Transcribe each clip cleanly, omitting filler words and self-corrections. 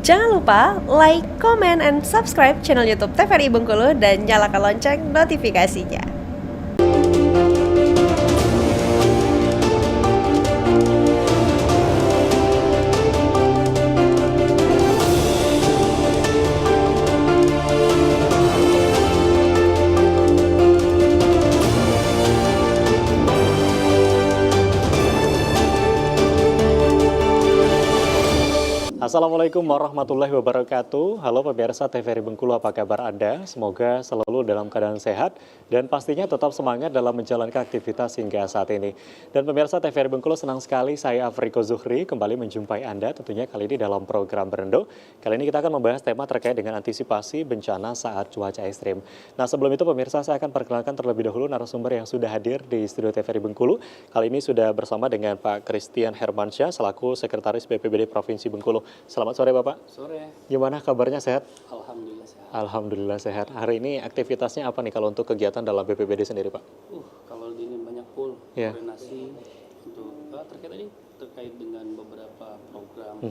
Jangan lupa like, comment, and subscribe channel YouTube TVRI Bengkulu dan nyalakan lonceng notifikasinya. Assalamualaikum warahmatullahi wabarakatuh. Halo pemirsa TVRI Bengkulu, apa kabar Anda? Semoga selalu dalam keadaan sehat dan pastinya tetap semangat dalam menjalankan aktivitas hingga saat ini. Dan pemirsa TVRI Bengkulu, senang sekali saya Afriko Zuhri kembali menjumpai Anda tentunya kali ini dalam program Berendo. Kali ini kita akan membahas tema terkait dengan antisipasi bencana saat cuaca ekstrim. Nah, sebelum itu pemirsa, saya akan perkenalkan terlebih dahulu narasumber yang sudah hadir di studio TVRI Bengkulu. Kali ini sudah bersama dengan Pak Christian Hermansyah selaku Sekretaris BPBD Provinsi Bengkulu. Selamat sore Bapak. Sore. Gimana kabarnya, sehat? Alhamdulillah sehat. Alhamdulillah sehat. Hari ini aktivitasnya apa nih kalau untuk kegiatan dalam BPBD sendiri, Pak? Kalau di ini banyak full Iya. koordinasi untuk terkait dengan beberapa program,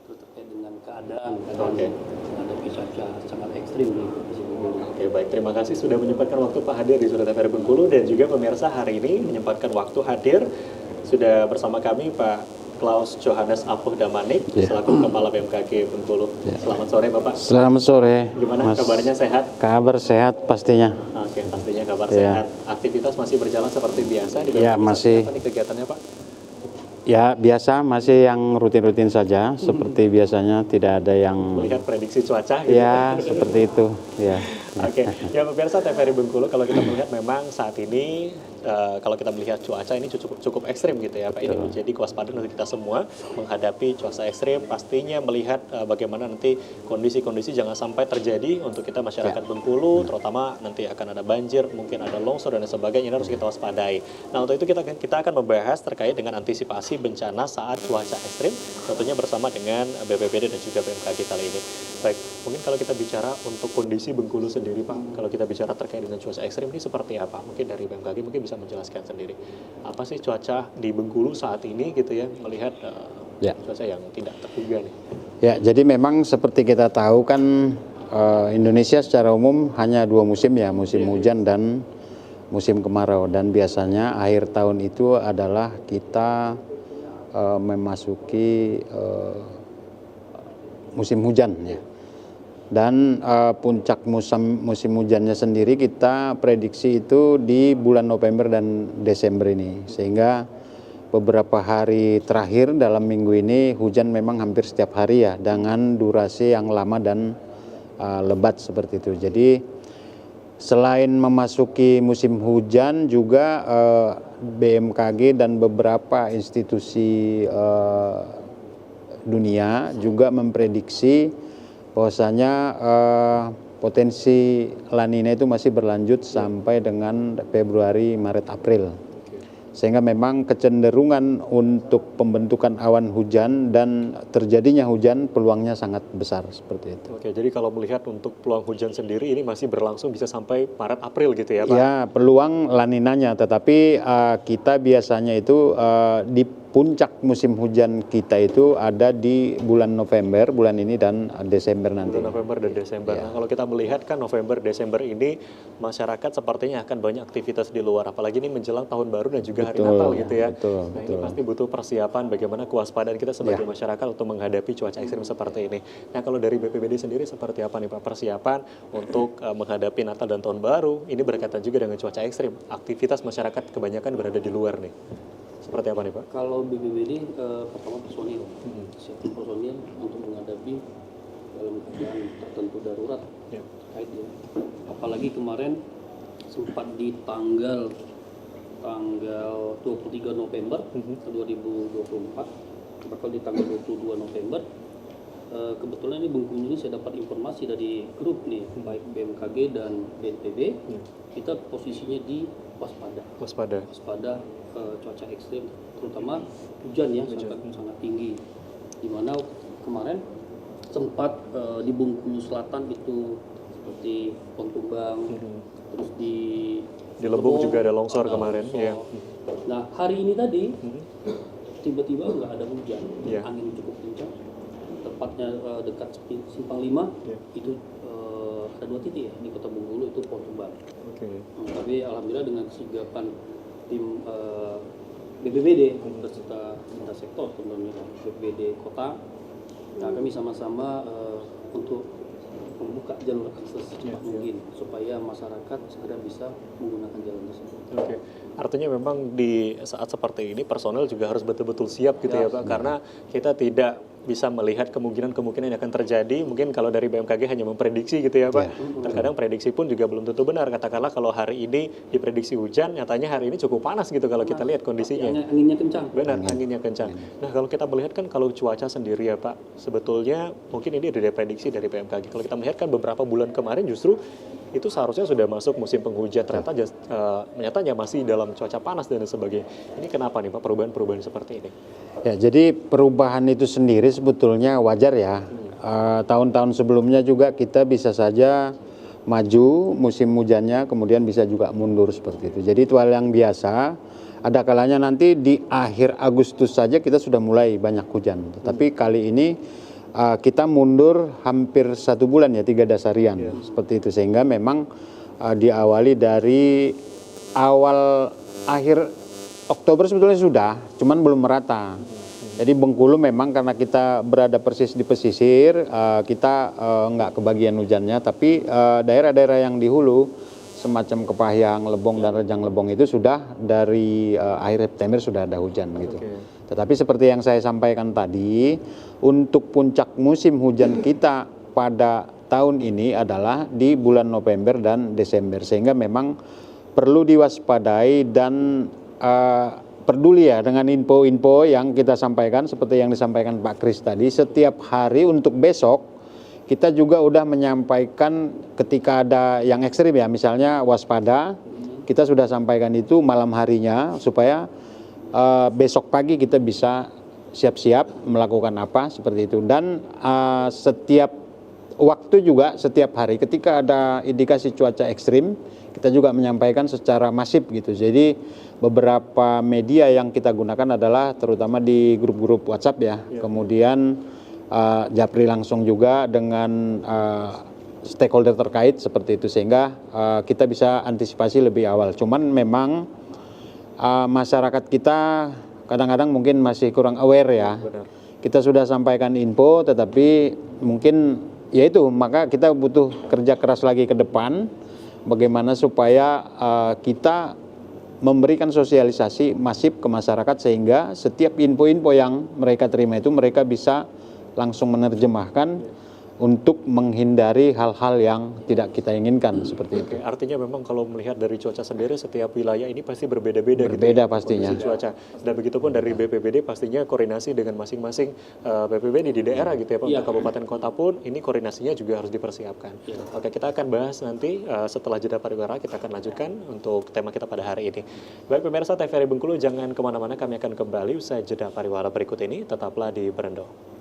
terus terkait dengan keadaan ada cuaca sangat ekstrim di Provinsi Bengkulu. Oke, baik. Terima kasih sudah menyempatkan waktu Pak hadir di Studio TVRI Bengkulu dan juga pemirsa hari ini menyempatkan waktu hadir sudah bersama kami Pak Klaus Johannes Apuh Damanik selaku Kepala BMKG Bengkulu. Selamat sore Bapak. Selamat sore. Gimana Mas? kabarnya, sehat? Kabar sehat pastinya. Oke, pastinya kabar sehat. Aktivitas masih berjalan seperti biasa di Ya, BMKG? masih. Apa nih kegiatannya Pak? Ya biasa, masih yang rutin-rutin saja. Seperti biasanya, tidak ada yang... Melihat prediksi cuaca gitu. Ya, seperti itu. Ya. Oke, ya pemirsa TVRI Bengkulu, kalau kita melihat memang saat ini kalau kita melihat cuaca ini cukup ekstrim gitu ya Pak. Ini menjadi kewaspadaan untuk kita semua menghadapi cuaca ekstrim. Pastinya melihat bagaimana nanti kondisi-kondisi jangan sampai terjadi untuk kita masyarakat Bengkulu, terutama nanti akan ada banjir, mungkin ada longsor dan sebagainya, ini harus kita waspadai. Nah, untuk itu kita akan membahas terkait dengan antisipasi bencana saat cuaca ekstrim, tentunya bersama dengan BPBD dan juga BMKG kali ini. Baik, mungkin kalau kita bicara untuk kondisi Bengkulu sendiri Pak, kalau kita bicara terkait dengan cuaca ekstrim ini seperti apa? Mungkin dari BMKG mungkin bisa menjelaskan sendiri. Apa sih cuaca di Bengkulu saat ini gitu ya, melihat cuaca yang tidak terduga nih? Ya, jadi memang seperti kita tahu kan Indonesia secara umum hanya dua musim ya, musim hujan dan musim kemarau. Dan biasanya akhir tahun itu adalah kita memasuki musim hujan ya. Dan puncak musim hujannya sendiri kita prediksi itu di bulan November dan Desember ini, sehingga beberapa hari terakhir dalam minggu ini hujan memang hampir setiap hari ya, dengan durasi yang lama dan lebat seperti itu. Jadi selain memasuki musim hujan juga BMKG dan beberapa institusi dunia juga memprediksi bahwasanya potensi La Nina itu masih berlanjut sampai dengan Februari, Maret, April. Sehingga memang kecenderungan untuk pembentukan awan hujan dan terjadinya hujan peluangnya sangat besar seperti itu. Oke, jadi kalau melihat untuk peluang hujan sendiri ini masih berlangsung bisa sampai Maret, April gitu ya Pak? Ya, peluang La Ninanya, tetapi kita biasanya itu di puncak musim hujan kita itu ada di bulan November, bulan ini dan Desember nanti. Bulan November dan Desember. Ya. Nah, kalau kita melihat kan November, Desember ini masyarakat sepertinya akan banyak aktivitas di luar. Apalagi ini menjelang tahun baru dan juga hari Natal gitu ya. Betul, Nah, ini pasti butuh persiapan bagaimana kewaspadaan kita sebagai masyarakat untuk menghadapi cuaca ekstrim seperti ini. Nah, kalau dari BPBD sendiri seperti apa nih Pak persiapan untuk menghadapi Natal dan Tahun Baru? Ini berkaitan juga dengan cuaca ekstrim. Aktivitas masyarakat kebanyakan berada di luar nih. Seperti apa nih Pak? Kalau BPBD pertama personil, siapkan personil untuk menghadapi dalam keadaan tertentu darurat terkait ya. Apalagi kemarin sempat di tanggal 23 November 2024, bakal di tanggal 22 November. Kebetulan ini Bengkulu ini saya dapat informasi dari grup nih, baik BMKG dan BNPB, kita posisinya di waspada cuaca ekstrim, terutama hujan ya, sangat tinggi. Dimana kemarin sempat di Bengkulu Selatan itu seperti Pohon Tumbang, terus di Lebong juga ada longsor kemarin. Ya. Nah, hari ini tadi tiba-tiba nggak ada hujan, angin cukup kencang, tepatnya dekat Simpang 5 itu ada 2 titik ya di Kota Bengkulu itu pohon tumbang. Tapi alhamdulillah dengan kesigapan tim BPBD beserta lintas sektor tentunya BPBD kota, nah kami sama-sama untuk membuka jalur akses secepat mungkin supaya masyarakat segera bisa menggunakan jalan tersebut. Oke, artinya memang di saat seperti ini personel juga harus betul-betul siap gitu ya Pak, karena kita tidak bisa melihat kemungkinan-kemungkinan yang akan terjadi. Mungkin kalau dari BMKG hanya memprediksi gitu ya Pak. Terkadang prediksi pun juga belum tentu benar. Katakanlah kalau hari ini diprediksi hujan, nyatanya hari ini cukup panas gitu kalau kita lihat kondisinya. Anginnya kencang. Benar, anginnya kencang. Nah kalau kita melihat kan kalau cuaca sendiri ya Pak, sebetulnya mungkin ini ada prediksi dari BMKG. Kalau kita melihat kan beberapa bulan kemarin justru itu seharusnya sudah masuk musim penghujan, ternyata nyatanya masih dalam cuaca panas dan sebagainya. Ini kenapa nih Pak perubahan-perubahan seperti ini? Ya, jadi perubahan itu sendiri sebetulnya wajar ya. Tahun-tahun sebelumnya juga kita bisa saja maju musim hujannya, kemudian bisa juga mundur seperti itu. Jadi itu hal yang biasa. Ada kalanya nanti di akhir Agustus saja kita sudah mulai banyak hujan. Tetapi kali ini kita mundur hampir 1 bulan ya, 3 dasarian seperti itu, sehingga memang diawali dari akhir Oktober sebetulnya sudah, cuman belum merata. Jadi Bengkulu memang karena kita berada persis di pesisir, kita nggak kebagian hujannya, tapi daerah-daerah yang di hulu semacam Kepahyang, Lebong dan Rejang Lebong itu sudah dari akhir September sudah ada hujan gitu. Tetapi seperti yang saya sampaikan tadi, untuk puncak musim hujan kita pada tahun ini adalah di bulan November dan Desember, sehingga memang perlu diwaspadai dan peduli ya dengan info-info yang kita sampaikan seperti yang disampaikan Pak Kris tadi. Setiap hari untuk besok kita juga udah menyampaikan ketika ada yang ekstrim ya, misalnya waspada, kita sudah sampaikan itu malam harinya supaya besok pagi kita bisa siap-siap melakukan apa seperti itu. Dan setiap waktu juga, setiap hari ketika ada indikasi cuaca ekstrim, kita juga menyampaikan secara masif gitu. Jadi beberapa media yang kita gunakan adalah terutama di grup-grup WhatsApp ya. Kemudian japri langsung juga dengan stakeholder terkait seperti itu, sehingga kita bisa antisipasi lebih awal. Cuman memang masyarakat kita kadang-kadang mungkin masih kurang aware ya. Kita sudah sampaikan info, tetapi mungkin ya itu, maka kita butuh kerja keras lagi ke depan. Bagaimana supaya kita memberikan sosialisasi masif ke masyarakat sehingga setiap info-info yang mereka terima itu mereka bisa langsung menerjemahkan untuk menghindari hal-hal yang tidak kita inginkan seperti itu. Artinya memang kalau melihat dari cuaca sendiri setiap wilayah ini pasti berbeda-beda gitu ya, pastinya cuaca. Dan begitupun dari BPBD pastinya koordinasi dengan masing-masing BPBD di daerah gitu ya Pak. Untuk kabupaten kota pun ini koordinasinya juga harus dipersiapkan. Oke, kita akan bahas nanti setelah jeda pariwara, kita akan lanjutkan untuk tema kita pada hari ini. Baik pemirsa TVRI Bengkulu, jangan kemana-mana, kami akan kembali usai jeda pariwara berikut ini. Tetaplah di Berendo.